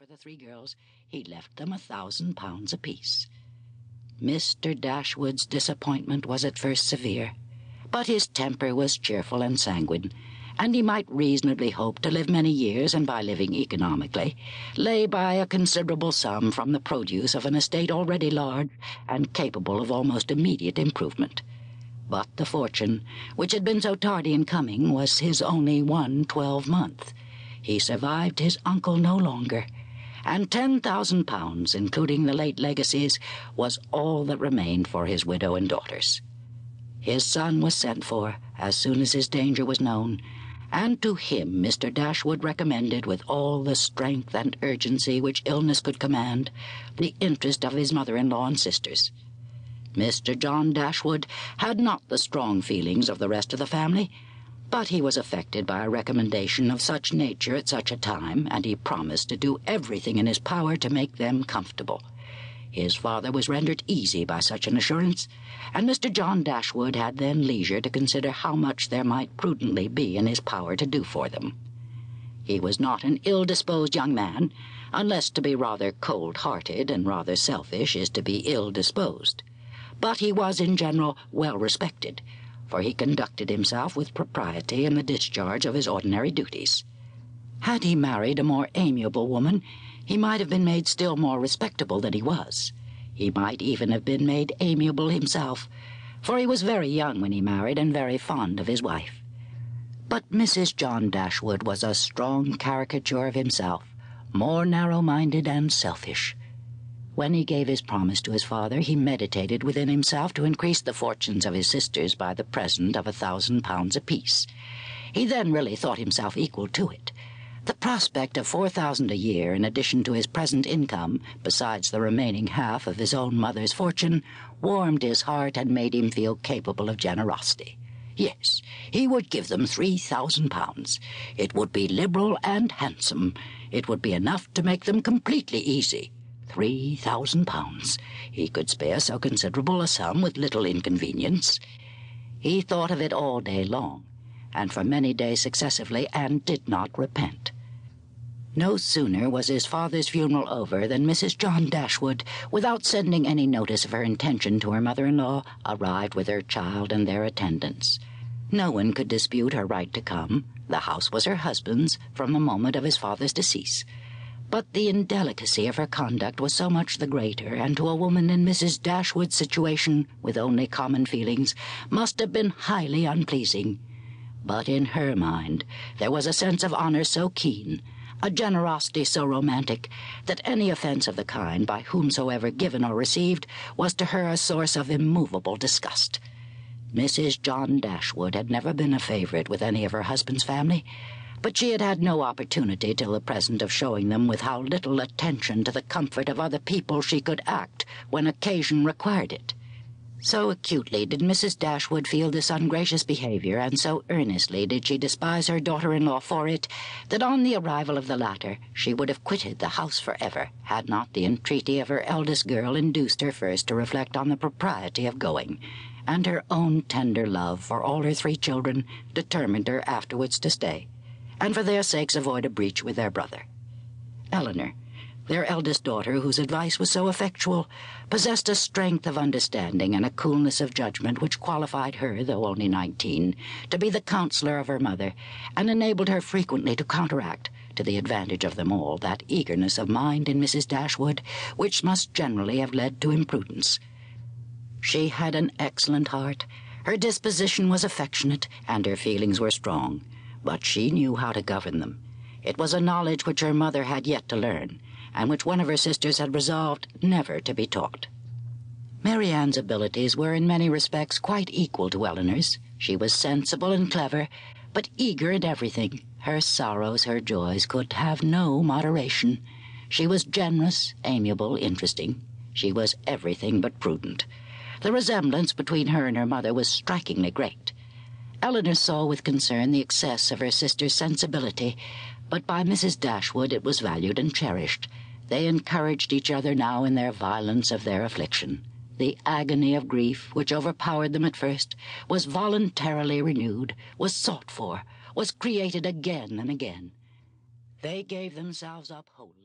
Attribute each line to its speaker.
Speaker 1: for the three girls, he left them £1,000 apiece. Mr. Dashwood's disappointment was at first severe, but his temper was cheerful and sanguine, and he might reasonably hope to live many years, and by living economically, lay by a considerable sum from the produce of an estate already large and capable of almost immediate improvement. But the fortune, which had been so tardy in coming, was his only one 12-month. He survived his uncle no longer, and £10,000, including the late legacies, was all that remained for his widow and daughters. His son was sent for as soon as his danger was known, and to him Mr. Dashwood recommended, with all the strength and urgency which illness could command, the interest of his mother-in-law and sisters. Mr. John Dashwood had not the strong feelings of the rest of the family, but he was affected by a recommendation of such nature at such a time, and he promised to do everything in his power to make them comfortable. His father was rendered easy by such an assurance, and Mr. John Dashwood had then leisure to consider how much there might prudently be in his power to do for them. He was not an ill-disposed young man, unless to be rather cold-hearted and rather selfish is to be ill-disposed. But he was in general well respected, for he conducted himself with propriety in the discharge of his ordinary duties. Had he married a more amiable woman, he might have been made still more respectable than he was. He might even have been made amiable himself, for he was very young when he married and very fond of his wife. But Mrs. John Dashwood was a strong caricature of himself, more narrow-minded and selfish. When he gave his promise to his father, he meditated within himself to increase the fortunes of his sisters by the present of £1,000 apiece. He then really thought himself equal to it. The prospect of £4,000 a year in addition to his present income, besides the remaining half of his own mother's fortune, warmed his heart and made him feel capable of generosity. Yes, he would give them £3,000. It would be liberal and handsome. It would be enough to make them completely easy. £3,000. He could spare so considerable a sum with little inconvenience. He thought of it all day long, and for many days successively, and did not repent. No sooner was his father's funeral over than Mrs. John Dashwood, without sending any notice of her intention to her mother-in-law, arrived with her child and their attendants. No one could dispute her right to come. The house was her husband's from the moment of his father's decease. But the indelicacy of her conduct was so much the greater, and to a woman in Mrs. Dashwood's situation, with only common feelings, must have been highly unpleasing. But in her mind there was a sense of honour so keen, a generosity so romantic, that any offence of the kind, by whomsoever given or received, was to her a source of immovable disgust. Mrs. John Dashwood had never been a favourite with any of her husband's family, but she had had no opportunity till the present of showing them with how little attention to the comfort of other people she could act when occasion required it. So acutely did Mrs. Dashwood feel this ungracious behaviour, and so earnestly did she despise her daughter-in-law for it, that on the arrival of the latter she would have quitted the house for ever, had not the entreaty of her eldest girl induced her first to reflect on the propriety of going, and her own tender love for all her three children determined her afterwards to stay, and for their sakes avoid a breach with their brother. Elinor, their eldest daughter, whose advice was so effectual, possessed a strength of understanding and a coolness of judgment which qualified her, though only 19, to be the counsellor of her mother, and enabled her frequently to counteract, to the advantage of them all, that eagerness of mind in Mrs. Dashwood which must generally have led to imprudence. She had an excellent heart, her disposition was affectionate, and her feelings were strong, but she knew how to govern them. It was a knowledge which her mother had yet to learn, and which one of her sisters had resolved never to be taught. Marianne's abilities were in many respects quite equal to Elinor's. She was sensible and clever, but eager in everything. Her sorrows, her joys, could have no moderation. She was generous, amiable, interesting. She was everything but prudent. The resemblance between her and her mother was strikingly great. Elinor saw with concern the excess of her sister's sensibility, but by Mrs. Dashwood it was valued and cherished. They encouraged each other now in their violence of their affliction. The agony of grief, which overpowered them at first, was voluntarily renewed, was sought for, was created again and again. They gave themselves up wholly.